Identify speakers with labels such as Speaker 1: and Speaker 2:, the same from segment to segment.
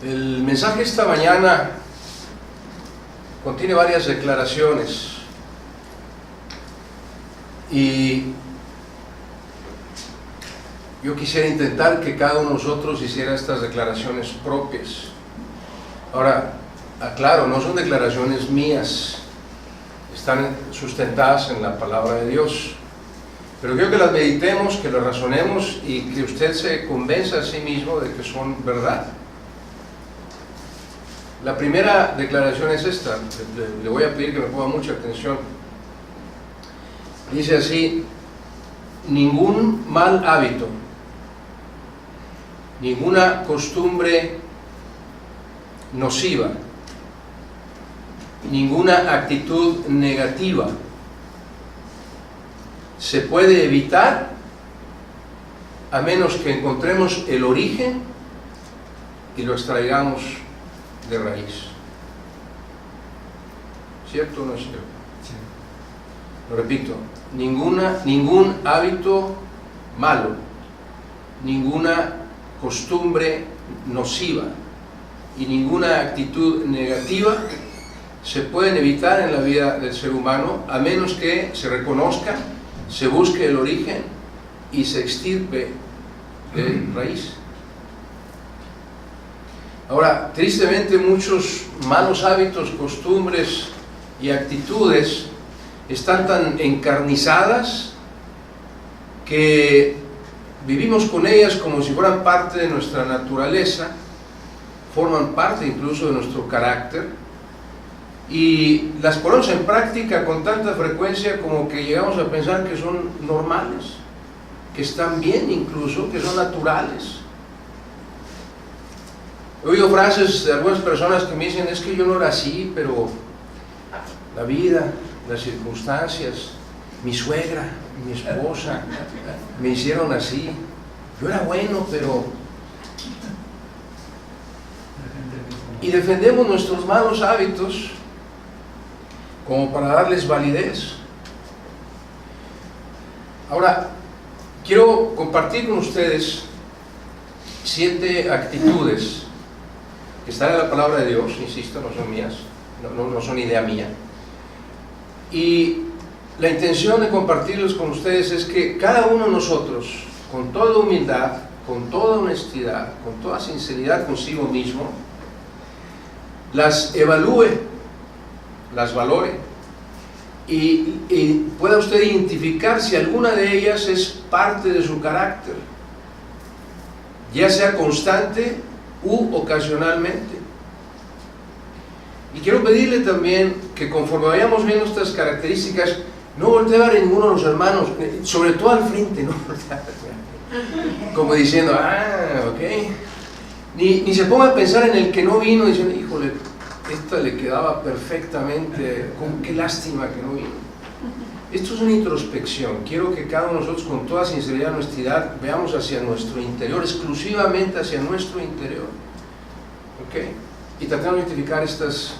Speaker 1: El mensaje esta mañana contiene varias declaraciones y yo quisiera intentar que cada uno de nosotros hiciera estas declaraciones propias. Ahora, aclaro, no son declaraciones mías, están sustentadas en la palabra de Dios, pero quiero que las meditemos, que las razonemos y que usted se convenza a sí mismo de que son verdad. La primera declaración es esta, le voy a pedir que me ponga mucha atención. Dice así: ningún mal hábito, ninguna costumbre nociva, ninguna actitud negativa se puede evitar a menos que encontremos el origen y lo extraigamos de raíz. ¿Cierto o no es cierto? Sí. Lo repito, ningún hábito malo, ninguna costumbre nociva y ninguna actitud negativa se pueden evitar en la vida del ser humano a menos que se reconozca, se busque el origen y se extirpe de raíz. Ahora, tristemente muchos malos hábitos, costumbres y actitudes están tan encarnizadas que vivimos con ellas como si fueran parte de nuestra naturaleza, forman parte incluso de nuestro carácter, y las ponemos en práctica con tanta frecuencia como que llegamos a pensar que son normales, que están bien incluso, que son naturales. He oído frases de algunas personas que me dicen: es que yo no era así, pero la vida, las circunstancias, mi suegra, mi esposa me hicieron así. Yo era bueno, pero... Y defendemos nuestros malos hábitos como para darles validez. Ahora, quiero compartir con ustedes 7 actitudes que están en la palabra de Dios, insisto, no son mías, no son idea mía. Y la intención de compartirlos con ustedes es que cada uno de nosotros, con toda humildad, con toda honestidad, con toda sinceridad consigo mismo, las evalúe, las valore y pueda usted identificar si alguna de ellas es parte de su carácter, ya sea constante u ocasionalmente. Y quiero pedirle también que conforme vayamos viendo estas características, no voltee a ver a ninguno de los hermanos, sobre todo al frente, ¿no? Como diciendo, ok. Ni se ponga a pensar en el que no vino diciendo, híjole, esta le quedaba perfectamente, qué lástima que no vino. Esto es una introspección. Quiero que cada uno de nosotros, con toda sinceridad y honestidad, veamos hacia nuestro interior, exclusivamente hacia nuestro interior, ¿ok? Y tratemos de identificar estos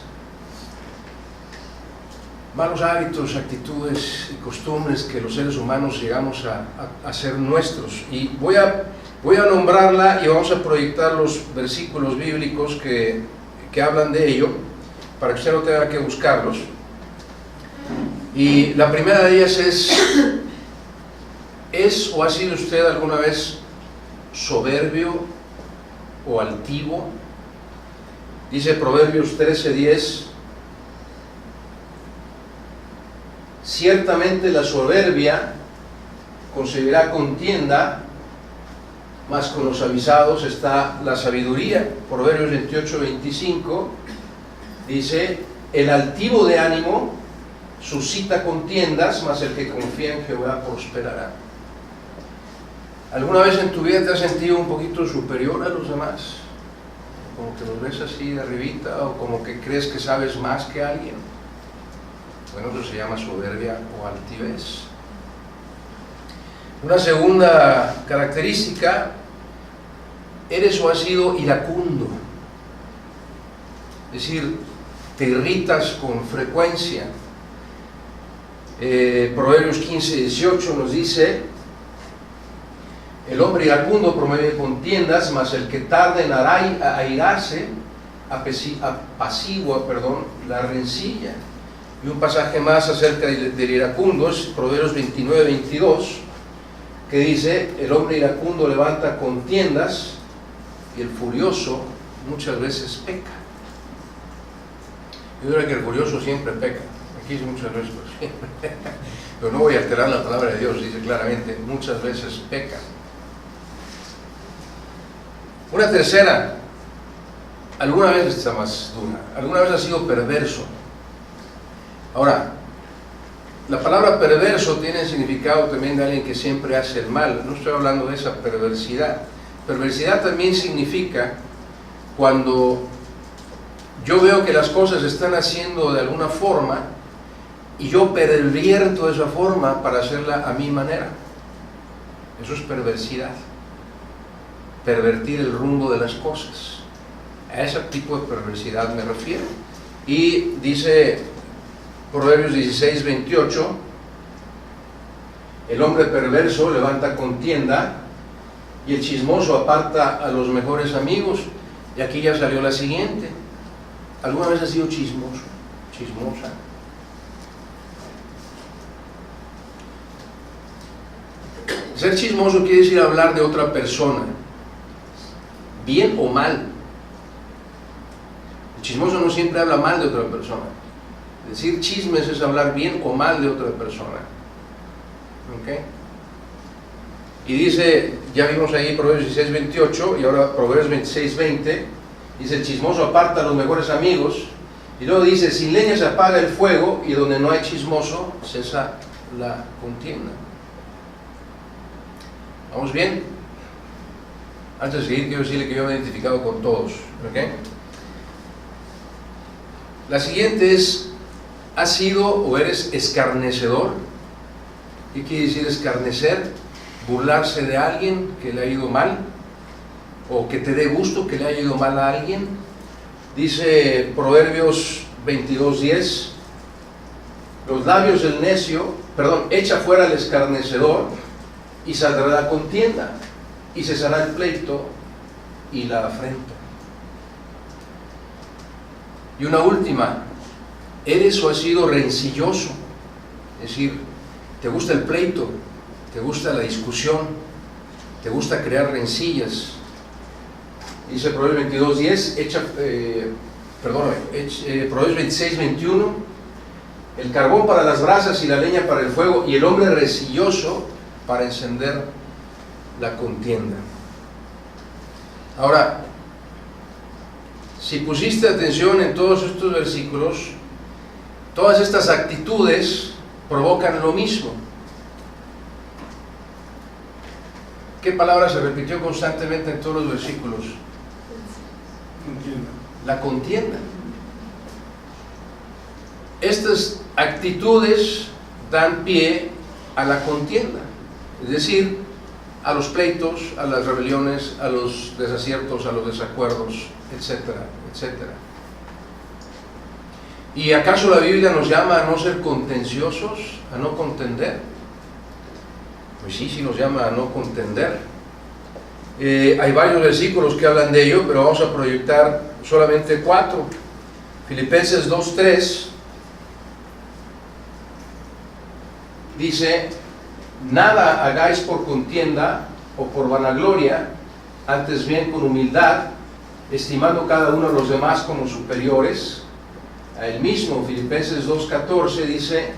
Speaker 1: malos hábitos, actitudes y costumbres que los seres humanos llegamos a hacer nuestros. Y voy a nombrarla y vamos a proyectar los versículos bíblicos que hablan de ello, para que usted no tenga que buscarlos. Y la primera de ellas ¿es o ha sido usted alguna vez soberbio o altivo? Dice Proverbios 13:10: ciertamente la soberbia concebirá contienda, mas con los avisados está la sabiduría. Proverbios 28:25 dice: el altivo de ánimo suscita contiendas, mas el que confía en Jehová prosperará. ¿Alguna vez en tu vida te has sentido un poquito superior a los demás? Como que los ves así de arribita, o como que crees que sabes más que alguien. Bueno, eso se llama soberbia o altivez. Una segunda característica: eres o has sido iracundo, es decir, te irritas con frecuencia. Proverbios 15:18 nos dice: El hombre iracundo promueve contiendas, mas el que tarda en airarse apacigua la rencilla. Y un pasaje más acerca del iracundo es Proverbios 29-22, que dice: el hombre iracundo levanta contiendas y el furioso muchas veces peca. Yo diría que el furioso siempre peca. Aquí dice muchas veces, pero no voy a alterar la palabra de Dios, dice claramente, muchas veces peca. Una tercera, alguna vez está más dura, alguna vez ha sido perverso. Ahora, la palabra perverso tiene el significado también de alguien que siempre hace el mal. No estoy hablando de esa perversidad. Perversidad también significa cuando yo veo que las cosas se están haciendo de alguna forma y yo pervierto esa forma para hacerla a mi manera. Eso es perversidad. Pervertir el rumbo de las cosas. A ese tipo de perversidad me refiero. Y dice Proverbios 16-28, el hombre perverso levanta contienda y el chismoso aparta a los mejores amigos. Y aquí ya salió la siguiente: ¿alguna vez has sido chismoso? Chismosa. Ser chismoso quiere decir hablar de otra persona, bien o mal. El chismoso no siempre habla mal de otra persona. Decir chismes es hablar bien o mal de otra persona. ¿Okay? Y dice, ya vimos ahí Proverbios 16-28 y ahora Proverbios 26-20, dice: el chismoso aparta a los mejores amigos. Y luego dice: sin leña se apaga el fuego, y donde no hay chismoso cesa la contienda. ¿Vamos bien? Antes de seguir, quiero decirle que yo me he identificado con todos. ¿Okay? La siguiente es: ¿has sido o eres escarnecedor? ¿Qué quiere decir escarnecer? Burlarse de alguien que le ha ido mal, o que te dé gusto que le haya ido mal a alguien. Dice Proverbios 22:10: los labios del necio, echa fuera al escarnecedor, y saldrá la contienda, y cesará el pleito y la afrenta. Y una última: ¿eres o has sido rencilloso? Es decir, ¿te gusta el pleito? ¿Te gusta la discusión? ¿Te gusta crear rencillas? Dice Proverbios 22:10, Proverbios 26:21: el carbón para las brasas y la leña para el fuego, y el hombre rencilloso para encender la contienda. Ahora, si pusiste atención en todos estos versículos, todas estas actitudes provocan lo mismo. ¿Qué palabra se repitió constantemente en todos los versículos?
Speaker 2: Contienda.
Speaker 1: La contienda. Estas actitudes dan pie a la contienda, es decir, a los pleitos, a las rebeliones, a los desaciertos, a los desacuerdos, etcétera, etcétera. ¿Y acaso la Biblia nos llama a no ser contenciosos, a no contender? Pues sí nos llama a no contender. Hay varios versículos que hablan de ello, pero vamos a proyectar solamente 4. Filipenses 2:3 dice: nada hagáis por contienda o por vanagloria, antes bien con humildad, estimando cada uno a los demás como superiores a él mismo. Filipenses 2:14 dice: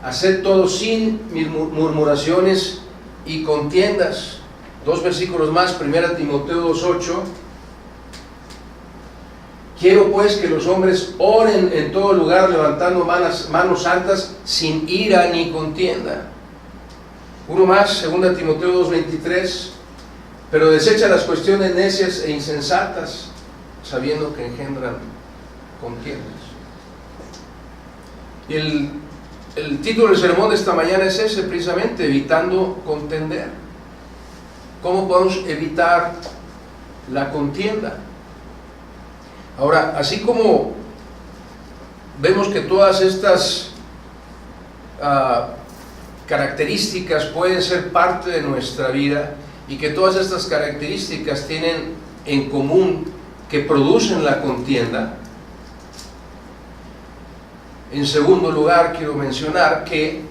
Speaker 1: haced todo sin murmuraciones y contiendas. 2 versículos más, 1 Timoteo 2:8: quiero pues que los hombres oren en todo lugar, levantando manos santas, sin ira ni contienda. Uno más, 2 Timoteo 2:23: pero desecha las cuestiones necias e insensatas, sabiendo que engendran contiendas. Y el título del sermón de esta mañana es ese, precisamente: evitando contender. ¿Cómo podemos evitar la contienda? Ahora, así como vemos que todas estas características pueden ser parte de nuestra vida y que todas estas características tienen en común que producen la contienda. En segundo lugar, quiero mencionar que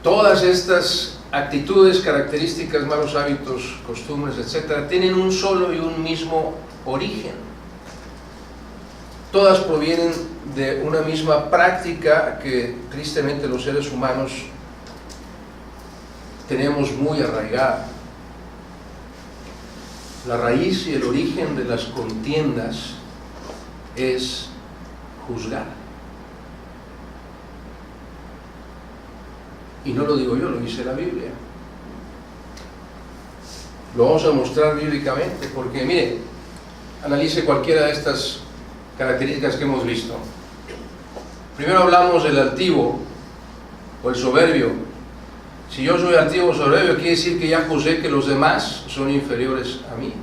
Speaker 1: todas estas actitudes, características, malos hábitos, costumbres, etc., tienen un solo y un mismo origen. Todas provienen de una misma práctica que tristemente los seres humanos tenemos muy arraigada. La raíz y el origen de las contiendas es juzgar. Y no lo digo yo, lo dice la Biblia. Lo vamos a mostrar bíblicamente, porque mire, analice cualquiera de estas características que hemos visto. Primero hablamos del altivo o el soberbio. Si yo soy altivo o soberbio, quiere decir que ya juzgué que los demás son inferiores a mí.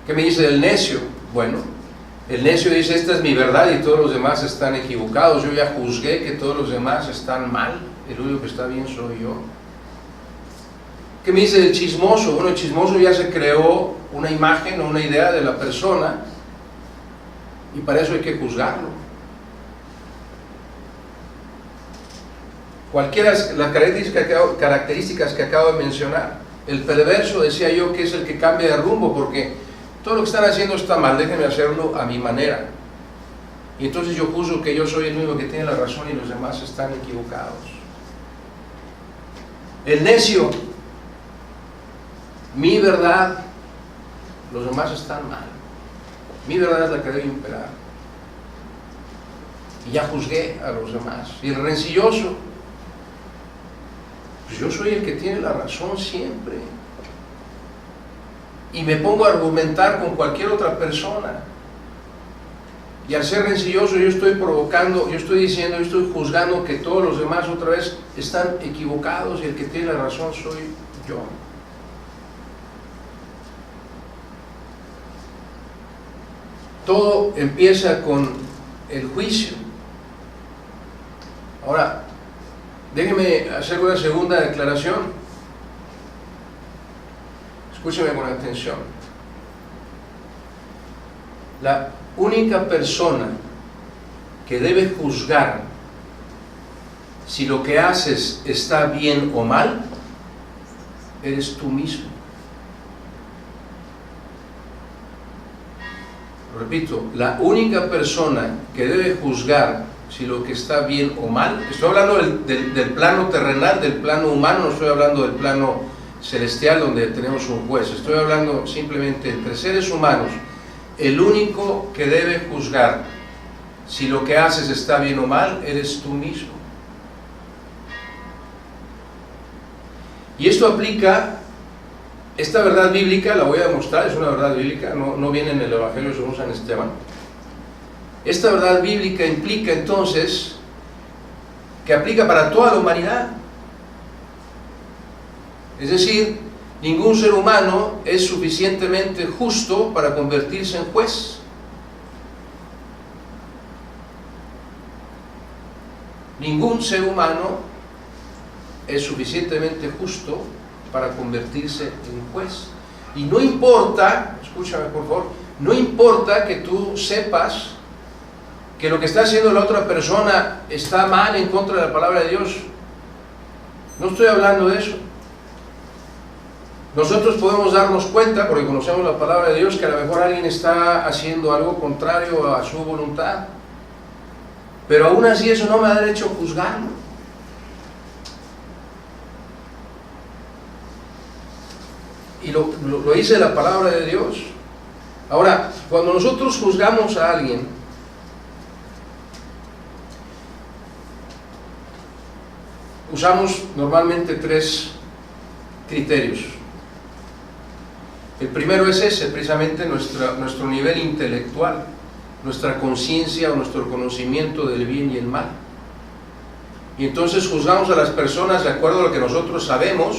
Speaker 1: ¿Qué me dice del necio? Bueno, el necio dice, esta es mi verdad y todos los demás están equivocados. Yo ya juzgué que todos los demás están mal, el único que está bien soy yo. ¿Qué me dice del chismoso? Bueno, el chismoso ya se creó una imagen o una idea de la persona y para eso hay que juzgarlo. Cualquiera de las características que acabo de mencionar. El perverso, decía yo, que es el que cambia de rumbo, porque todo lo que están haciendo está mal, déjenme hacerlo a mi manera. Y entonces yo juzgo que yo soy el único que tiene la razón y los demás están equivocados. El necio, mi verdad, los demás están mal. Mi verdad es la que debe imperar. Y ya juzgué a los demás. Y el rencilloso, pues yo soy el que tiene la razón siempre. Y me pongo a argumentar con cualquier otra persona. Y al ser rencilloso yo estoy provocando, yo estoy diciendo, yo estoy juzgando que todos los demás otra vez están equivocados y el que tiene la razón soy yo. Todo empieza con el juicio. Ahora, déjenme hacer una segunda declaración. Escúcheme con atención. La única persona que debe juzgar si lo que haces está bien o mal, eres tú mismo. Repito, la única persona que debe juzgar si lo que está bien o mal, estoy hablando del plano terrenal, del plano humano, no estoy hablando del plano celestial donde tenemos un juez, estoy hablando simplemente entre seres humanos. El único que debe juzgar si lo que haces está bien o mal, eres tú mismo. Y esto aplica, esta verdad bíblica, la voy a demostrar, es una verdad bíblica, no viene en el Evangelio según San Esteban. Esta verdad bíblica implica entonces que aplica para toda la humanidad. Es decir, ningún ser humano es suficientemente justo para convertirse en juez. Ningún ser humano es suficientemente justo para convertirse en juez. Y no importa, escúchame por favor, no importa que tú sepas que lo que está haciendo la otra persona está mal, en contra de la palabra de Dios. No estoy hablando de eso. Nosotros podemos darnos cuenta, porque conocemos la palabra de Dios, que a lo mejor alguien está haciendo algo contrario a su voluntad. Pero aún así eso no me da derecho a juzgarlo. Y lo dice la palabra de Dios. Ahora, cuando nosotros juzgamos a alguien, usamos normalmente 3 criterios. El primero es ese, precisamente nuestro nivel intelectual, nuestra conciencia o nuestro conocimiento del bien y el mal. Y entonces juzgamos a las personas de acuerdo a lo que nosotros sabemos,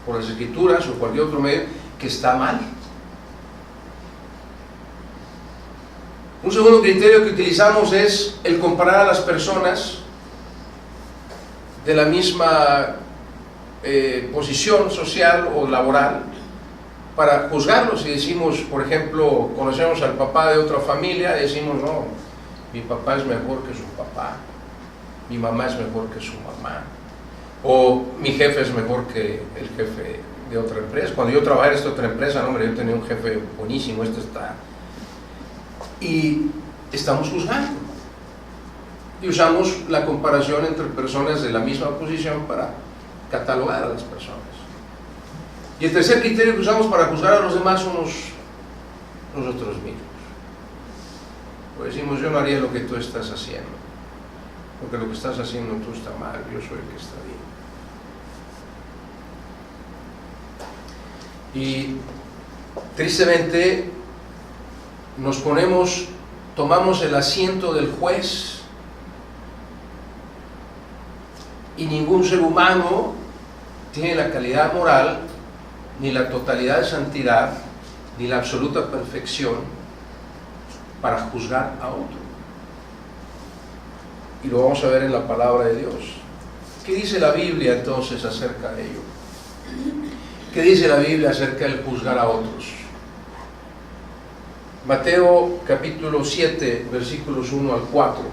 Speaker 1: por las Escrituras o cualquier otro medio, que está mal. Un segundo criterio que utilizamos es el comparar a las personas de la misma posición social o laboral para juzgarlos. Y decimos, por ejemplo, conocemos al papá de otra familia, decimos, no, mi papá es mejor que su papá, mi mamá es mejor que su mamá, o mi jefe es mejor que el jefe de otra empresa. Cuando yo trabajaba en esta otra empresa, no, hombre, yo tenía un jefe buenísimo, este está... Y estamos juzgando. Y usamos la comparación entre personas de la misma posición para catalogar a las personas. Y el tercer criterio que usamos para juzgar a los demás somos nosotros mismos. Pues decimos, yo no haría lo que tú estás haciendo, porque lo que estás haciendo tú está mal, yo soy el que está bien. Y tristemente tomamos el asiento del juez, y ningún ser humano tiene la calidad moral, ni la totalidad de santidad, ni la absoluta perfección para juzgar a otro. Y lo vamos a ver en la palabra de Dios. ¿Qué dice la Biblia entonces acerca de ello? ¿Qué dice la Biblia acerca del juzgar a otros? Mateo capítulo 7, versículos 1 al 4.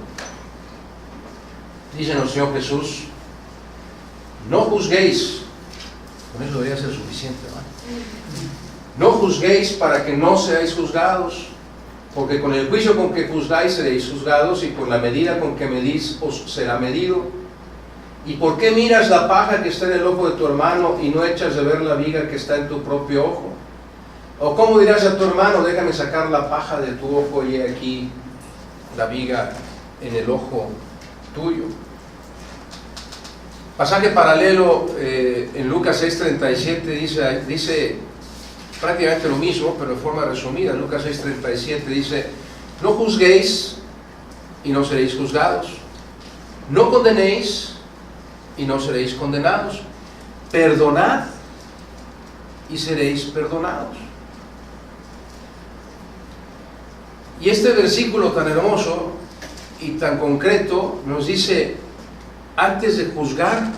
Speaker 1: Dice el Señor Jesús, no juzguéis, con eso debería ser suficiente, ¿no? No juzguéis para que no seáis juzgados, porque con el juicio con que juzgáis seréis juzgados, y con la medida con que medís os será medido. ¿Y por qué miras la paja que está en el ojo de tu hermano y no echas de ver la viga que está en tu propio ojo? ¿O cómo dirás a tu hermano, déjame sacar la paja de tu ojo y he aquí la viga en el ojo tuyo? Pasaje paralelo en Lucas 6:37 dice prácticamente lo mismo, pero de forma resumida. Lucas 6:37 dice, no juzguéis y no seréis juzgados, no condenéis y no seréis condenados, perdonad y seréis perdonados. Y este versículo tan hermoso y tan concreto nos dice, antes de juzgar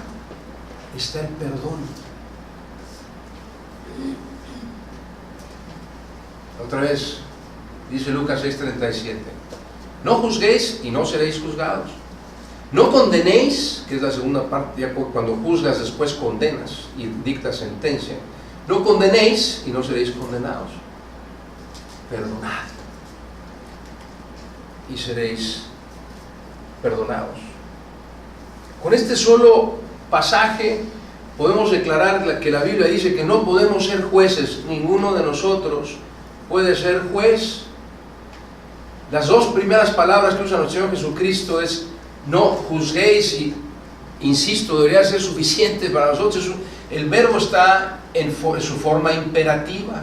Speaker 1: está el perdón. Otra vez, dice Lucas 6:37, no juzguéis y no seréis juzgados, no condenéis, que es la segunda parte, ya cuando juzgas después condenas y dictas sentencia, no condenéis y no seréis condenados, perdonad y seréis perdonados. Con este solo pasaje podemos declarar que la Biblia dice que no podemos ser jueces, ninguno de nosotros puede ser juez. Las dos primeras palabras que usa nuestro Señor Jesucristo es no juzguéis, y insisto, debería ser suficiente para nosotros. El verbo está en su forma imperativa.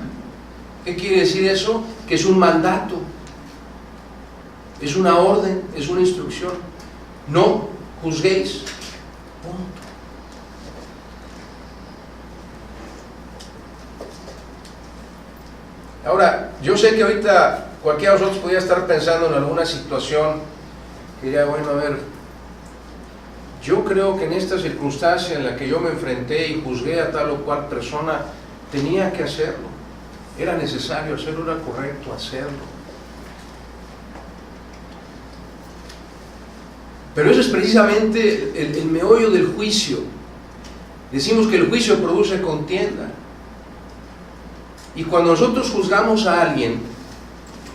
Speaker 1: ¿Qué quiere decir eso? Que es un mandato, es una orden, es una instrucción. No juzguéis, punto. Ahora, yo sé que ahorita cualquiera de nosotros podría estar pensando en alguna situación que diría, bueno, a ver, yo creo que en esta circunstancia en la que yo me enfrenté y juzgué a tal o cual persona, tenía que hacerlo, era necesario hacerlo, era correcto hacerlo. Pero eso es precisamente el meollo del juicio. Decimos que el juicio produce contienda. Y cuando nosotros juzgamos a alguien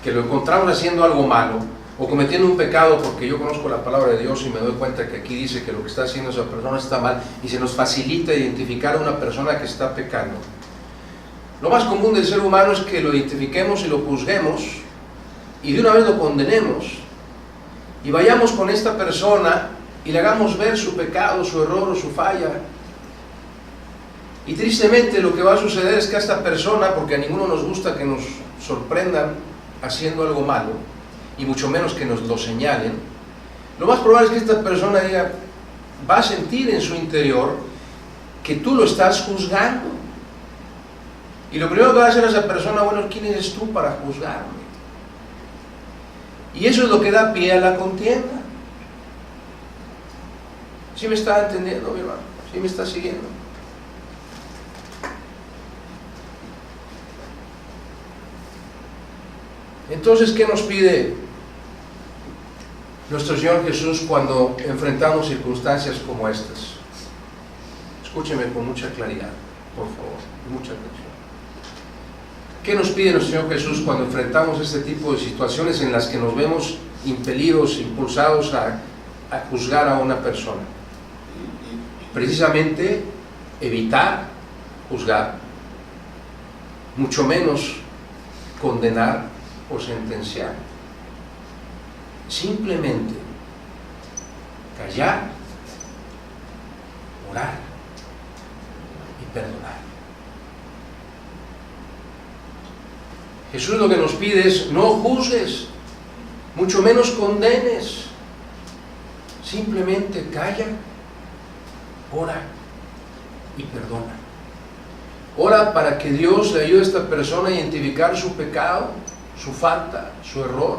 Speaker 1: que lo encontramos haciendo algo malo o cometiendo un pecado, porque yo conozco la palabra de Dios y me doy cuenta que aquí dice que lo que está haciendo esa persona está mal, y se nos facilita identificar a una persona que está pecando, lo más común del ser humano es que lo identifiquemos y lo juzguemos y de una vez lo condenemos y vayamos con esta persona y le hagamos ver su pecado, su error o su falla. Y tristemente lo que va a suceder es que a esta persona, porque a ninguno nos gusta que nos sorprendan haciendo algo malo, y mucho menos que nos lo señalen, lo más probable es que esta persona diga, va a sentir en su interior que tú lo estás juzgando. Y lo primero que va a hacer esa persona, bueno, ¿quién eres tú para juzgarme? Y eso es lo que da pie a la contienda. ¿Sí me está entendiendo, mi hermano? ¿Sí me está siguiendo? Entonces, ¿qué nos pide nuestro Señor Jesús cuando enfrentamos circunstancias como estas? Escúcheme con mucha claridad, por favor, mucha atención. ¿Qué nos pide nuestro Señor Jesús cuando enfrentamos este tipo de situaciones en las que nos vemos impelidos, impulsados a juzgar a una persona? Precisamente evitar juzgar, mucho menos condenar o sentenciar. Simplemente callar, orar y perdonar. Jesús lo que nos pide es: no juzgues, mucho menos condenes. Simplemente calla, ora y perdona. Ora para que Dios le ayude a esta persona a identificar su pecado, su falta, su error.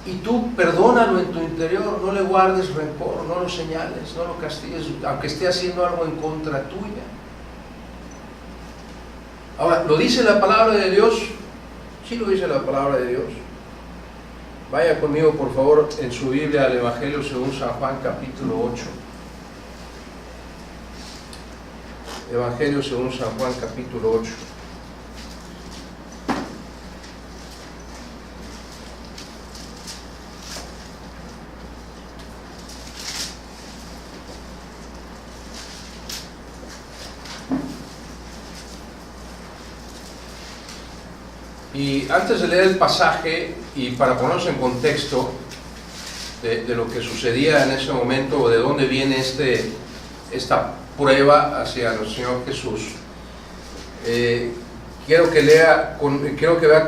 Speaker 1: Y tú perdónalo en tu interior, no le guardes rencor, no lo señales, no lo castigues, aunque esté haciendo algo en contra tuya. Ahora, ¿lo dice la palabra de Dios? Sí, lo dice la palabra de Dios. Vaya conmigo, por favor, en su Biblia al Evangelio según San Juan, capítulo 8. Evangelio según San Juan, capítulo 8. Y antes de leer el pasaje, y para ponernos en contexto de lo que sucedía en ese momento, o de dónde viene esta prueba hacia el Señor Jesús, quiero que vea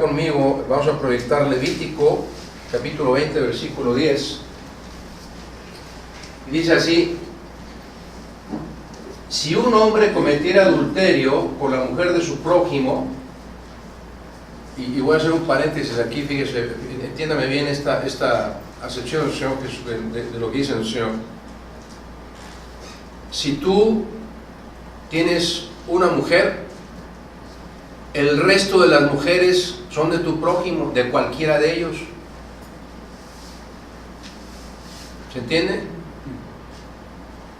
Speaker 1: conmigo, vamos a proyectar Levítico, capítulo 20, versículo 10, y dice así: si un hombre cometiera adulterio con la mujer de su prójimo, y voy a hacer un paréntesis aquí, fíjese, entiéndame bien esta acepción del Señor, de lo que dice el Señor. Si tú tienes una mujer, el resto de las mujeres son de tu prójimo, de cualquiera de ellos. ¿Se entiende?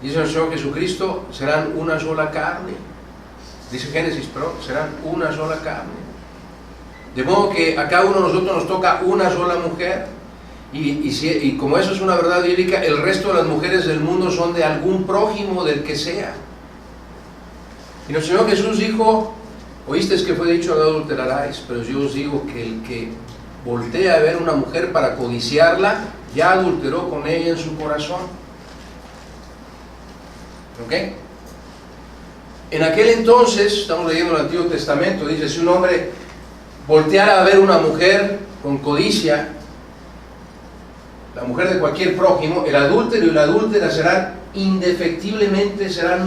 Speaker 1: Dice el Señor Jesucristo: serán una sola carne. Dice Génesis, pero serán una sola carne. De modo que a cada uno de nosotros nos toca una sola mujer, y como eso es una verdad bíblica, el resto de las mujeres del mundo son de algún prójimo, del que sea. Y nuestro Señor Jesús dijo: oísteis que fue dicho, no adulterarás, pero yo os digo que el que voltea a ver una mujer para codiciarla, ya adulteró con ella en su corazón. ¿Ok? En aquel entonces, estamos leyendo el Antiguo Testamento, dice: si un hombre volteara a ver una mujer con codicia, la mujer de cualquier prójimo, el adúltero y la adúltera serán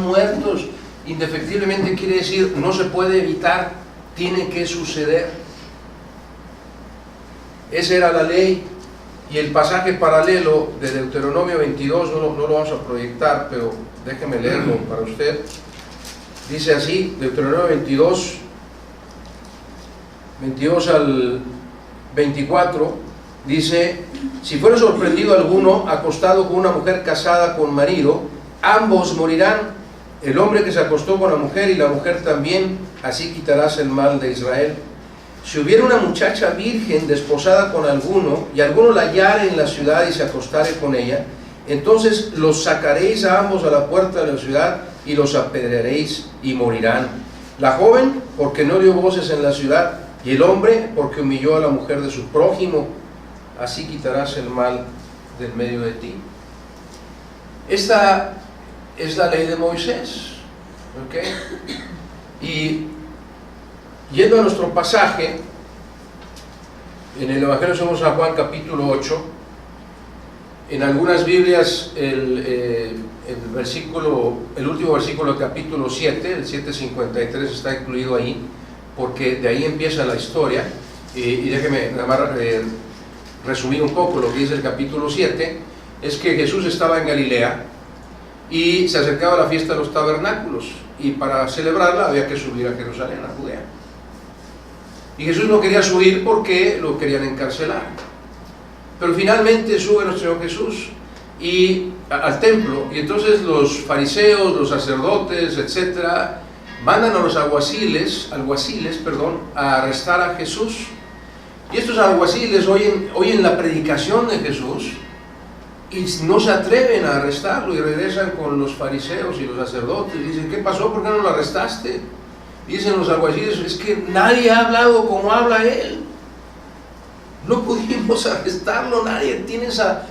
Speaker 1: muertos. Indefectiblemente quiere decir, no se puede evitar, tiene que suceder. Esa era la ley. Y el pasaje paralelo de Deuteronomio 22, no lo vamos a proyectar, pero déjeme leerlo para usted. Dice así, Deuteronomio 22 al 24, dice: si fuera sorprendido alguno acostado con una mujer casada con marido, ambos morirán, el hombre que se acostó con la mujer y la mujer también, así quitarás el mal de Israel. Si hubiera una muchacha virgen desposada con alguno, y alguno la hallare en la ciudad y se acostare con ella, entonces los sacaréis a ambos a la puerta de la ciudad y los apedrearéis y morirán. La joven, porque no dio voces en la ciudad, y el hombre, porque humilló a la mujer de su prójimo, así quitarás el mal del medio de ti. Esta es la ley de Moisés, ¿ok? Y yendo a nuestro pasaje, en el Evangelio según San Juan, capítulo 8, en algunas Biblias el último versículo del capítulo 7, el 7:53 está incluido ahí, porque de ahí empieza la historia. Y déjeme nada más resumir un poco lo que dice el capítulo 7, es que Jesús estaba en Galilea y se acercaba la fiesta de los tabernáculos, y para celebrarla había que subir a Jerusalén, a Judea. Y Jesús no quería subir porque lo querían encarcelar. Pero finalmente sube nuestro Señor Jesús al templo, y entonces los fariseos, los sacerdotes, etcétera, mandan a los alguaciles, a arrestar a Jesús. Y estos alguaciles oyen la predicación de Jesús y no se atreven a arrestarlo, y regresan con los fariseos y los sacerdotes y dicen: ¿qué pasó? ¿Por qué no lo arrestaste? Dicen los alguaciles: es que nadie ha hablado como habla él, no pudimos arrestarlo, nadie tiene esa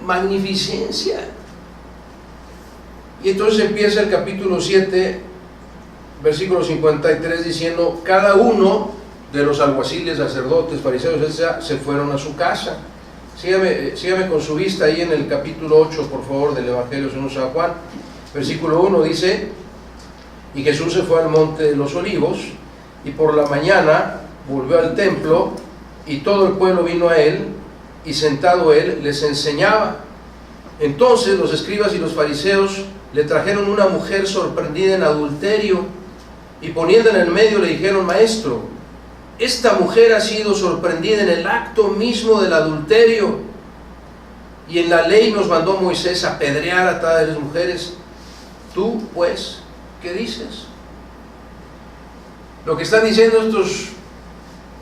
Speaker 1: magnificencia. Y entonces empieza el capítulo 7, versículo 53, diciendo: cada uno de los alguaciles, sacerdotes, fariseos, etc., se fueron a su casa. Sígame con su vista ahí en el capítulo 8, por favor, del Evangelio según San Juan. Versículo 1 dice: y Jesús se fue al monte de los olivos, y por la mañana volvió al templo, y todo el pueblo vino a él, y sentado él les enseñaba. Entonces los escribas y los fariseos le trajeron una mujer sorprendida en adulterio, y poniéndola en medio le dijeron: maestro, esta mujer ha sido sorprendida en el acto mismo del adulterio, y en la ley nos mandó Moisés apedrear a tales mujeres. Tú, pues, ¿qué dices? Lo que están diciendo estos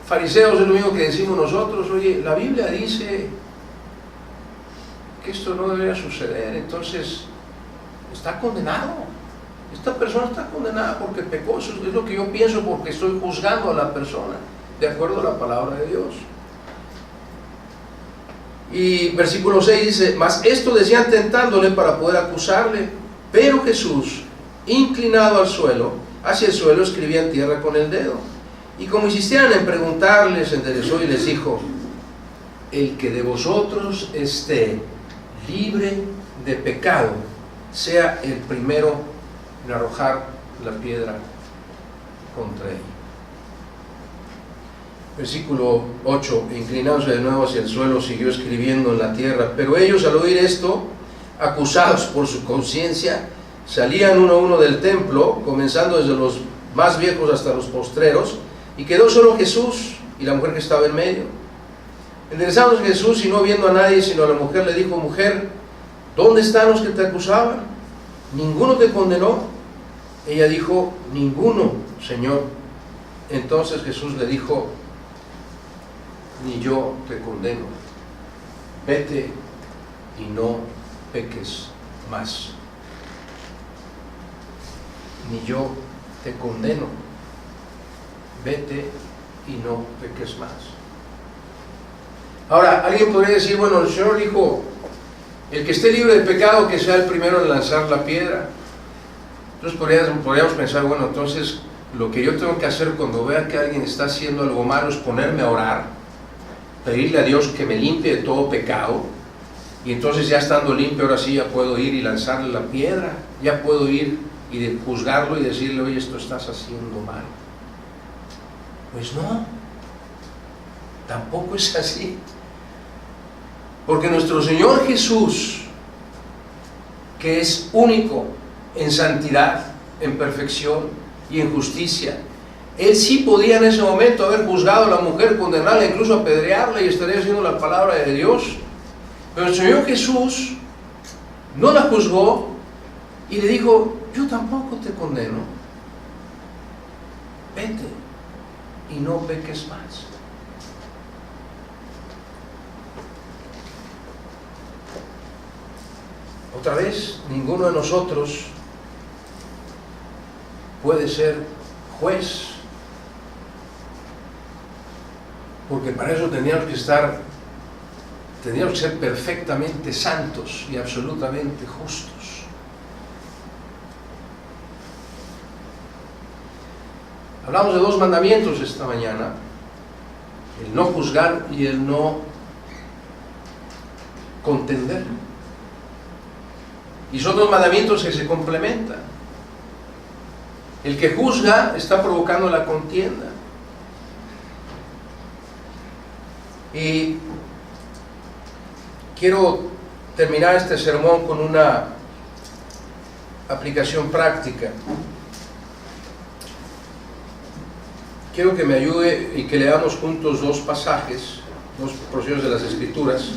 Speaker 1: fariseos es lo mismo que decimos nosotros: oye, la Biblia dice que esto no debería suceder, entonces está condenado. Esta persona está condenada porque pecó. Eso es lo que yo pienso, porque estoy juzgando a la persona de acuerdo a la palabra de Dios. Y versículo 6 dice: mas esto decían tentándole para poder acusarle. Pero Jesús, inclinado hacia el suelo, escribía en tierra con el dedo. Y como insistieran en preguntarle, se enderezó y les dijo: el que de vosotros esté libre de pecado, sea el primero en arrojar la piedra contra él. Versículo 8: inclinándose de nuevo hacia el suelo, siguió escribiendo en la tierra. Pero ellos, al oír esto, acusados por su conciencia, salían uno a uno del templo, comenzando desde los más viejos hasta los postreros, y quedó solo Jesús y la mujer que estaba en medio. Enderezándose Jesús, y no viendo a nadie sino a la mujer, le dijo: mujer, ¿dónde están los que te acusaban? ¿Ninguno te condenó? Ella dijo: ninguno, Señor. Entonces Jesús le dijo: ni yo te condeno, vete y no peques más. Ni yo te condeno, vete y no peques más. Ahora, alguien podría decir: bueno, el Señor dijo: el que esté libre de pecado, que sea el primero en lanzar la piedra. Entonces podríamos pensar: bueno, entonces lo que yo tengo que hacer cuando vea que alguien está haciendo algo malo es ponerme a orar, pedirle a Dios que me limpie de todo pecado, y entonces ya estando limpio, ahora sí ya puedo ir y lanzarle la piedra, ya puedo ir y juzgarlo y decirle: oye, esto estás haciendo mal. Pues no, tampoco es así. Porque nuestro Señor Jesús, que es único en santidad, en perfección y en justicia, Él sí podía en ese momento haber juzgado a la mujer, condenarla, incluso apedrearla, y estaría haciendo la palabra de Dios. Pero el Señor Jesús no la juzgó y le dijo: yo tampoco te condeno, vete y no peques más. Otra vez, ninguno de nosotros puede ser juez, porque para eso teníamos que ser perfectamente santos y absolutamente justos. Hablamos de dos mandamientos esta mañana: el no juzgar y el no contender. Y son dos mandamientos que se complementan. El que juzga está provocando la contienda. Y quiero terminar este sermón con una aplicación práctica. Quiero que me ayude y que leamos juntos dos pasajes, dos porciones de las Escrituras.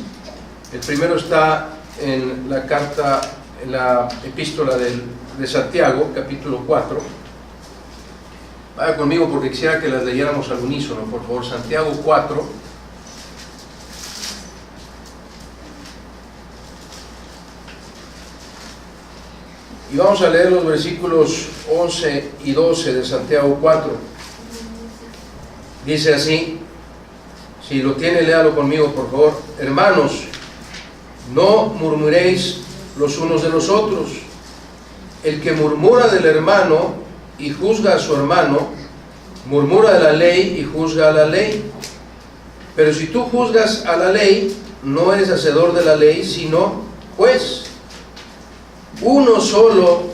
Speaker 1: El primero está en la carta, en la epístola de Santiago, capítulo 4. Vaya conmigo porque quisiera que las leyéramos al unísono, por favor. Santiago 4. Y vamos a leer los versículos 11 y 12 de Santiago 4. Dice así, si lo tiene, léalo conmigo, por favor. Hermanos, no murmuréis los unos de los otros. El que murmura del hermano y juzga a su hermano, murmura de la ley y juzga a la ley. Pero si tú juzgas a la ley, no eres hacedor de la ley, sino juez. Uno solo,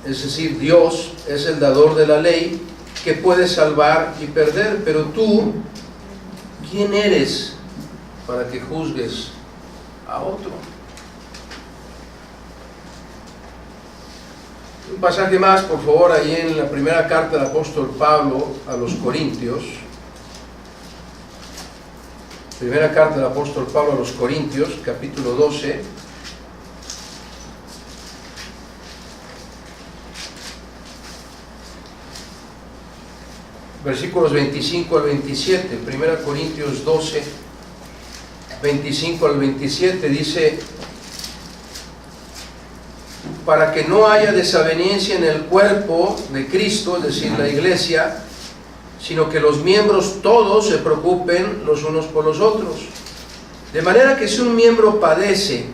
Speaker 1: es decir, Dios, es el dador de la ley, que puede salvar y perder. Pero tú, ¿quién eres para que juzgues a otro? Un pasaje más, por favor, ahí en la primera carta del apóstol Pablo a los Corintios. Primera carta del apóstol Pablo a los Corintios, capítulo 12. Versículos 25 al 27, 1 Corintios 12, 25 al 27, dice: para que no haya desaveniencia en el cuerpo de Cristo, es decir, la iglesia, sino que los miembros todos se preocupen los unos por los otros. De manera que si un miembro padece,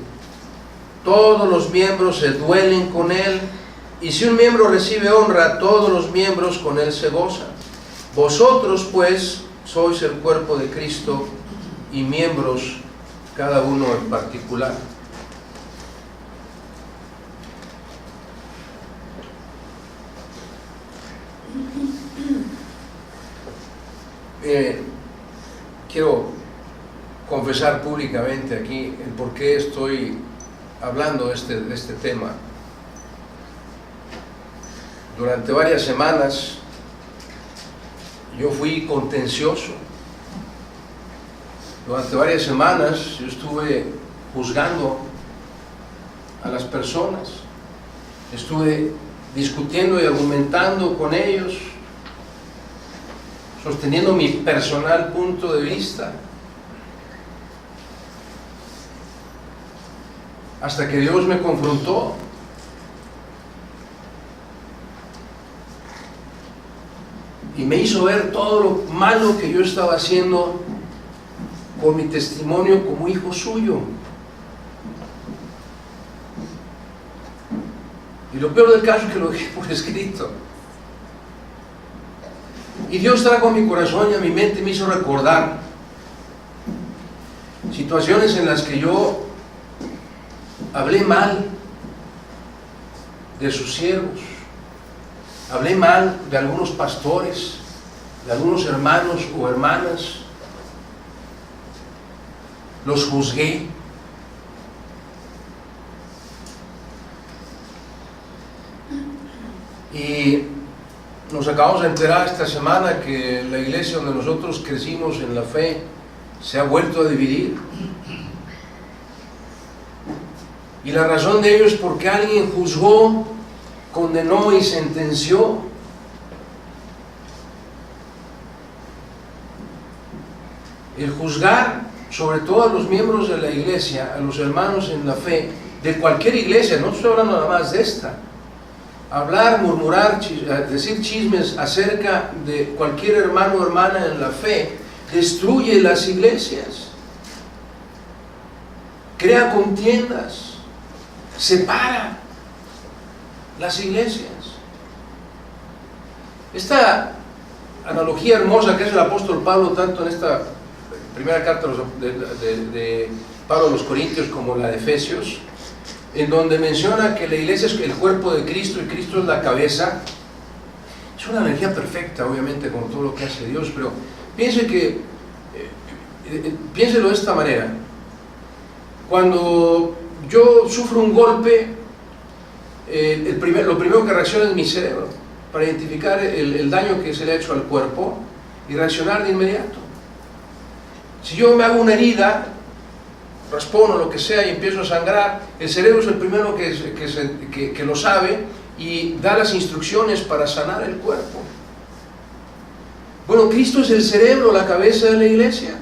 Speaker 1: todos los miembros se duelen con él, y si un miembro recibe honra, todos los miembros con él se gozan. Vosotros, pues, sois el cuerpo de Cristo y miembros cada uno en particular. Quiero confesar públicamente aquí el por qué estoy hablando de este tema. Durante varias semanas yo fui contencioso. Durante varias semanas yo estuve juzgando a las personas. Estuve discutiendo y argumentando con ellos, sosteniendo mi personal punto de vista, hasta que Dios me confrontó. Y me hizo ver todo lo malo que yo estaba haciendo con mi testimonio como hijo suyo. Y lo peor del caso es que lo dejé por escrito. Y Dios trajo a mi corazón y a mi mente y me hizo recordar situaciones en las que yo hablé mal de sus siervos. Hablé mal de algunos pastores, de algunos hermanos o hermanas. Los juzgué. Y nos acabamos de enterar esta semana que la iglesia donde nosotros crecimos en la fe se ha vuelto a dividir. Y la razón de ello es porque alguien juzgó, condenó y sentenció. El juzgar, sobre todo a los miembros de la iglesia, a los hermanos en la fe, de cualquier iglesia, no estoy hablando nada más de esta. Hablar, murmurar, decir chismes acerca de cualquier hermano o hermana en la fe, destruye las iglesias, crea contiendas, separa las iglesias. Esta analogía hermosa que es el apóstol Pablo, tanto en esta primera carta de Pablo a los Corintios como la de Efesios, en donde menciona que la iglesia es el cuerpo de Cristo y Cristo es la cabeza, es una analogía perfecta, obviamente, como todo lo que hace Dios, pero piénselo de esta manera. Cuando yo sufro un golpe, lo primero que reacciona es mi cerebro para identificar el daño que se le ha hecho al cuerpo y reaccionar de inmediato. Si yo me hago una herida, raspono, lo que sea, y empiezo a sangrar, el cerebro es el primero que lo sabe y da las instrucciones para sanar el cuerpo. Bueno, Cristo es el cerebro, la cabeza de la iglesia.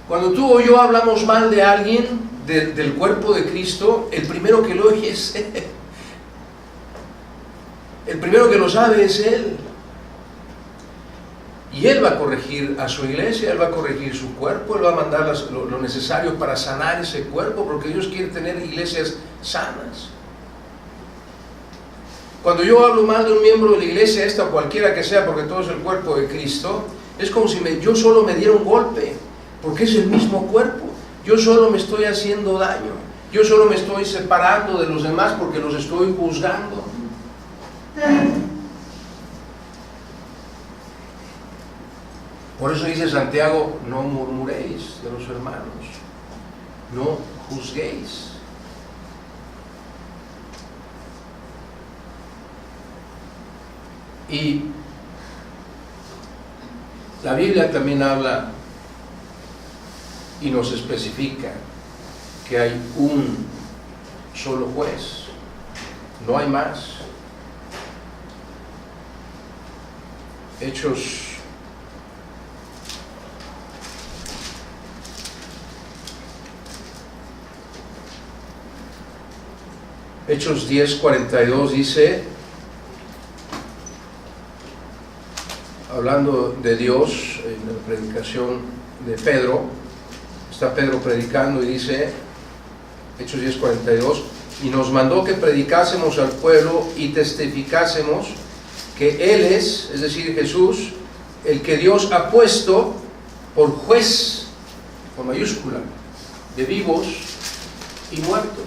Speaker 1: Cuando tú o yo hablamos mal de alguien, del cuerpo de Cristo, el primero que lo oye es Él. El primero que lo sabe es Él. Y Él va a corregir a su iglesia, Él va a corregir su cuerpo, Él va a mandar lo necesario para sanar ese cuerpo, porque Dios quiere tener iglesias sanas. Cuando yo hablo mal de un miembro de la iglesia, esta o cualquiera que sea, porque todo es el cuerpo de Cristo, es como si yo solo me diera un golpe, porque es el mismo cuerpo. Yo solo me estoy haciendo daño, yo solo me estoy separando de los demás porque los estoy juzgando. Por eso dice Santiago, no murmuréis de los hermanos, no juzguéis. Y la Biblia también habla y nos especifica que hay un solo juez, no hay más. Hechos 10:42 dice, hablando de Dios, en la predicación de Pedro, está Pedro predicando y dice, Hechos 10:42, y nos mandó que predicásemos al pueblo y testificásemos que Él es decir, Jesús, el que Dios ha puesto por juez, con mayúscula, de vivos y muertos.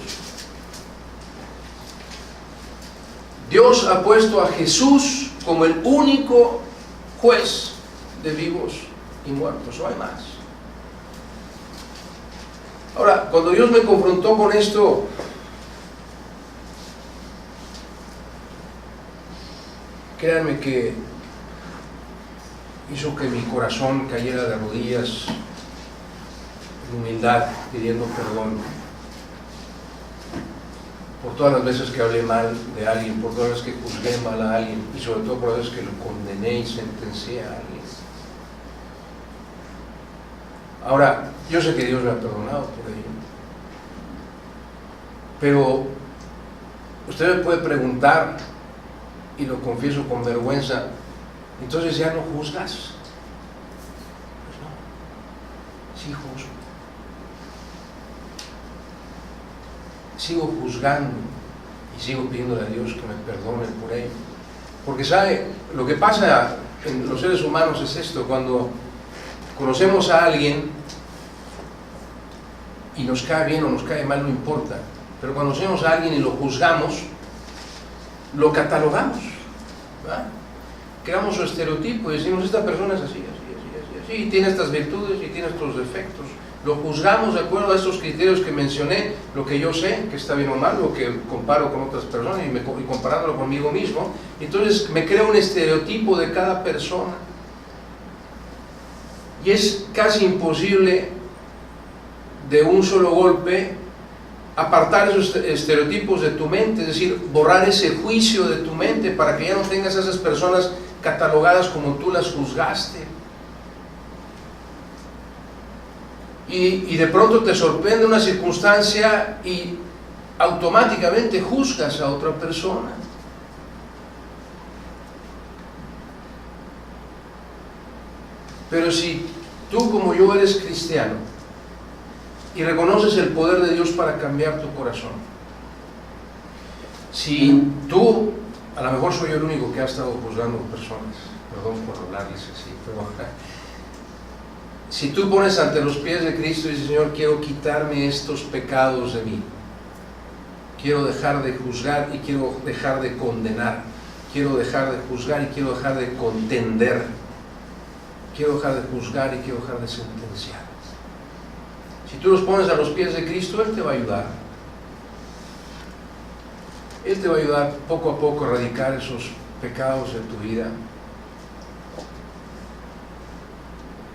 Speaker 1: Dios ha puesto a Jesús como el único juez de vivos y muertos, no hay más. Ahora, cuando Dios me confrontó con esto, créanme que hizo que mi corazón cayera de rodillas en humildad, pidiendo perdón por todas las veces que hablé mal de alguien, por todas las veces que juzgué mal a alguien y sobre todo por las veces que lo condené y sentencié a alguien. Ahora, yo sé que Dios me ha perdonado por ello, pero usted me puede preguntar, y lo confieso con vergüenza, entonces ya no juzgas. Pues no, sí juzgo. Sigo juzgando y sigo pidiéndole a Dios que me perdone por ello. Porque sabe, lo que pasa en los seres humanos es esto: cuando conocemos a alguien y nos cae bien o nos cae mal, no importa, pero cuando conocemos a alguien y lo juzgamos, lo catalogamos, ¿verdad? Creamos su estereotipo y decimos, esta persona es así, y tiene estas virtudes y tiene estos defectos. Lo juzgamos de acuerdo a estos criterios que mencioné, lo que yo sé que está bien o mal, lo que comparo con otras personas y comparándolo conmigo mismo. Entonces me creo un estereotipo de cada persona y es casi imposible de un solo golpe apartar esos estereotipos de tu mente, es decir, borrar ese juicio de tu mente para que ya no tengas a esas personas catalogadas como tú las juzgaste. Y de pronto te sorprende una circunstancia y automáticamente juzgas a otra persona. Pero si tú como yo eres cristiano y reconoces el poder de Dios para cambiar tu corazón, si tú, a lo mejor soy yo el único que ha estado juzgando personas, perdón por hablarles así, pero si tú pones ante los pies de Cristo y dices, Señor, quiero quitarme estos pecados de mí, quiero dejar de juzgar y quiero dejar de condenar, quiero dejar de juzgar y quiero dejar de contender, quiero dejar de juzgar y quiero dejar de sentenciar. Si tú los pones a los pies de Cristo, Él te va a ayudar. Él te va a ayudar poco a poco a erradicar esos pecados de tu vida.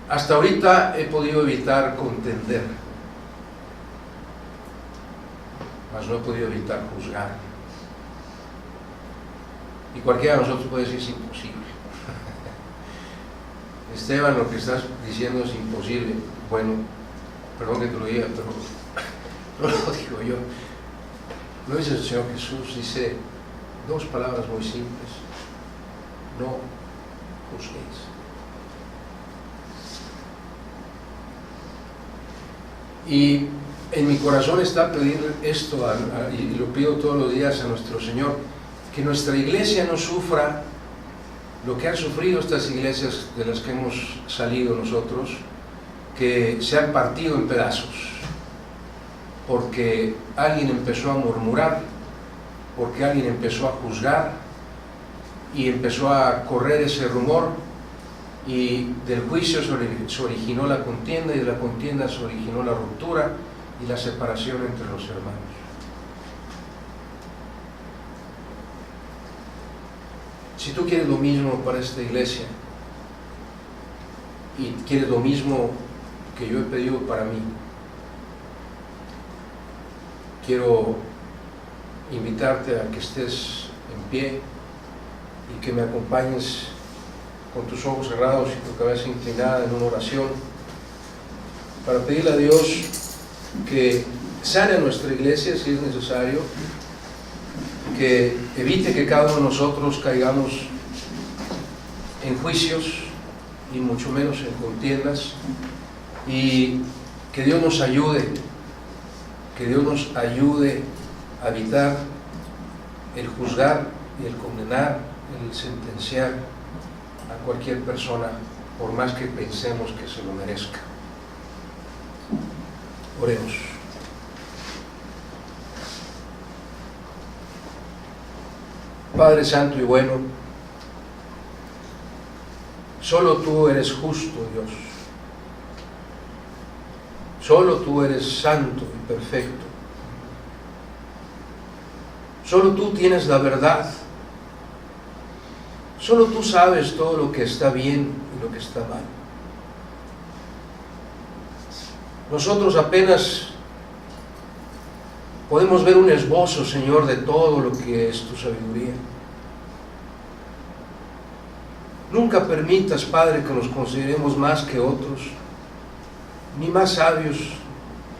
Speaker 1: Hasta ahorita he podido evitar contender, mas no he podido evitar juzgar. Y cualquiera de nosotros puede decir: es imposible. Esteban, lo que estás diciendo es imposible. Bueno, perdón que te lo diga, pero no lo digo yo. Lo dice el Señor Jesús, dice dos palabras muy simples: no juzguéis. Y en mi corazón está pedir esto, y lo pido todos los días a nuestro Señor, que nuestra iglesia no sufra lo que han sufrido estas iglesias de las que hemos salido nosotros, que se han partido en pedazos, porque alguien empezó a murmurar, porque alguien empezó a juzgar, y empezó a correr ese rumor, y del juicio se originó la contienda, y de la contienda se originó la ruptura y la separación entre los hermanos. Si tú quieres lo mismo para esta iglesia, y quieres lo mismo que yo he pedido para mí, quiero invitarte a que estés en pie y que me acompañes con tus ojos cerrados y tu cabeza inclinada en una oración para pedirle a Dios que sane a nuestra iglesia si es necesario, que evite que cada uno de nosotros caigamos en juicios y mucho menos en contiendas, y que Dios nos ayude, a evitar el juzgar y el condenar, el sentenciar a cualquier persona, por más que pensemos que se lo merezca. Oremos. Padre Santo y bueno, solo tú eres justo, Dios. Solo tú eres santo y perfecto. Solo tú tienes la verdad. Solo tú sabes todo lo que está bien y lo que está mal. Nosotros apenas podemos ver un esbozo, Señor, de todo lo que es tu sabiduría. Nunca permitas, Padre, que nos consideremos más que otros, ni más sabios,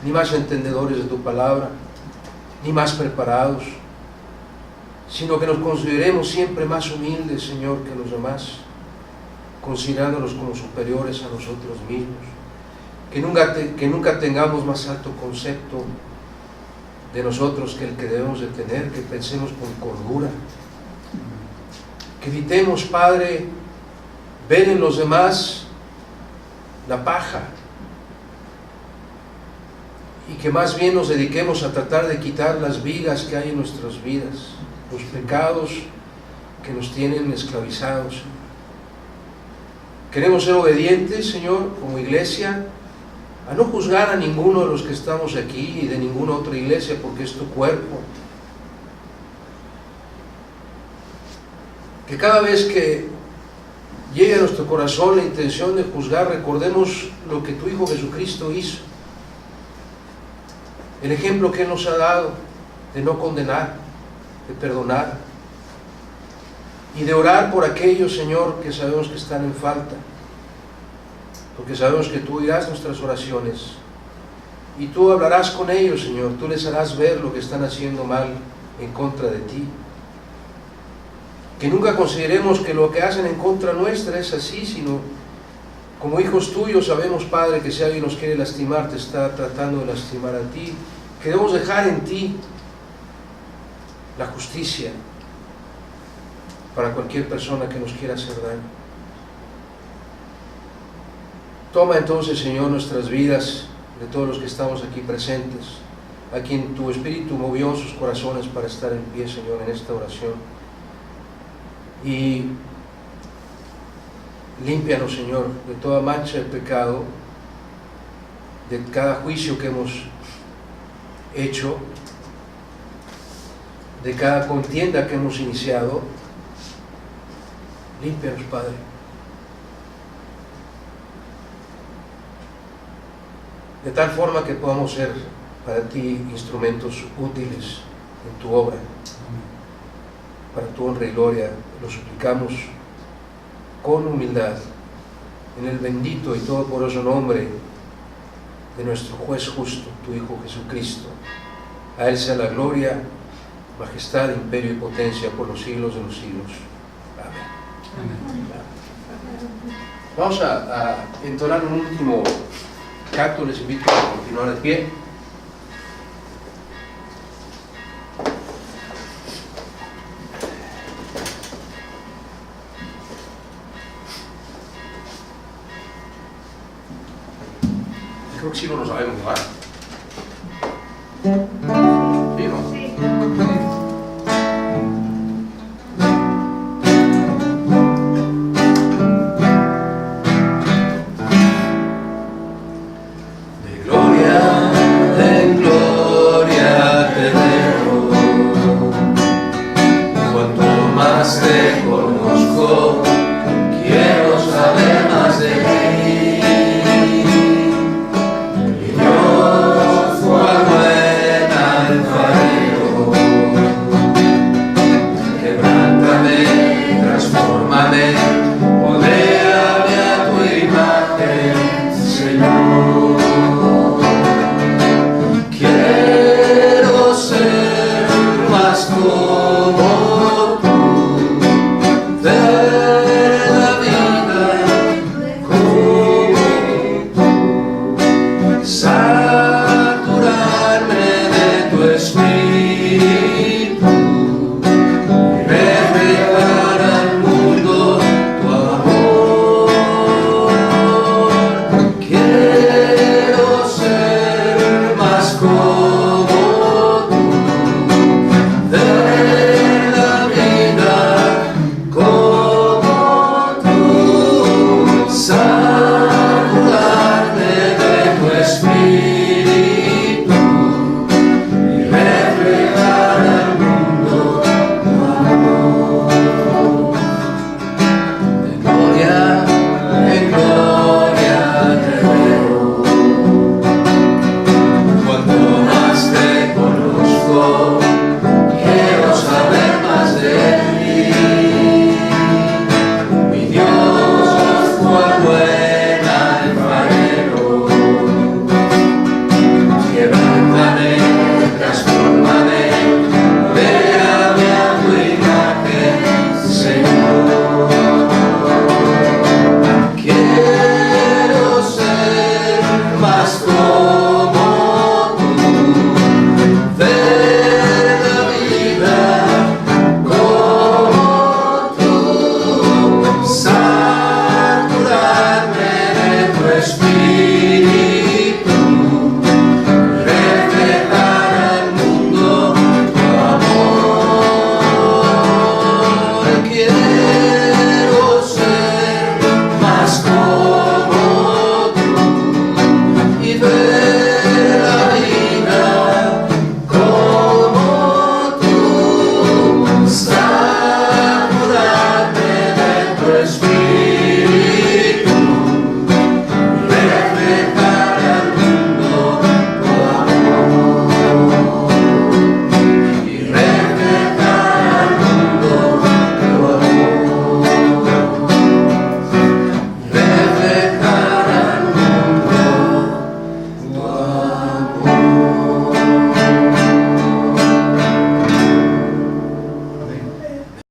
Speaker 1: ni más entendedores de tu palabra, ni más preparados, sino que nos consideremos siempre más humildes, Señor, que los demás, considerándonos como superiores a nosotros mismos. Que nunca tengamos más alto concepto de nosotros que el que debemos de tener, que pensemos con cordura, que evitemos, Padre, ver en los demás la paja, y que más bien nos dediquemos a tratar de quitar las vigas que hay en nuestras vidas, los pecados que nos tienen esclavizados. Queremos ser obedientes, Señor, como iglesia, a no juzgar a ninguno de los que estamos aquí y de ninguna otra iglesia, porque es tu cuerpo. Que cada vez que llegue a nuestro corazón la intención de juzgar, recordemos lo que tu Hijo Jesucristo hizo, el ejemplo que Él nos ha dado de no condenar, de perdonar y de orar por aquellos, Señor, que sabemos que están en falta, porque sabemos que tú oirás nuestras oraciones y tú hablarás con ellos, Señor. Tú les harás ver lo que están haciendo mal en contra de ti. Que nunca consideremos que lo que hacen en contra nuestra es así, sino como hijos tuyos sabemos, Padre, que si alguien nos quiere lastimar, te está tratando de lastimar a ti. Que debemos dejar en ti la justicia para cualquier persona que nos quiera hacer daño. Toma entonces, Señor, nuestras vidas, de todos los que estamos aquí presentes, a quien tu Espíritu movió sus corazones para estar en pie, Señor, en esta oración. Y límpianos, Señor, de toda mancha de pecado, de cada juicio que hemos hecho, de cada contienda que hemos iniciado. Límpianos, Padre. De tal forma que podamos ser para ti instrumentos útiles en tu obra, para tu honra y gloria. Lo suplicamos con humildad, en el bendito y todopoderoso nombre de nuestro juez justo, tu Hijo Jesucristo. A Él sea la gloria, majestad, imperio y potencia por los siglos de los siglos. Amén. Vamos a entonar un último canto. Les invito a continuar de pie. Creo que sí no lo sabemos, ¿verdad?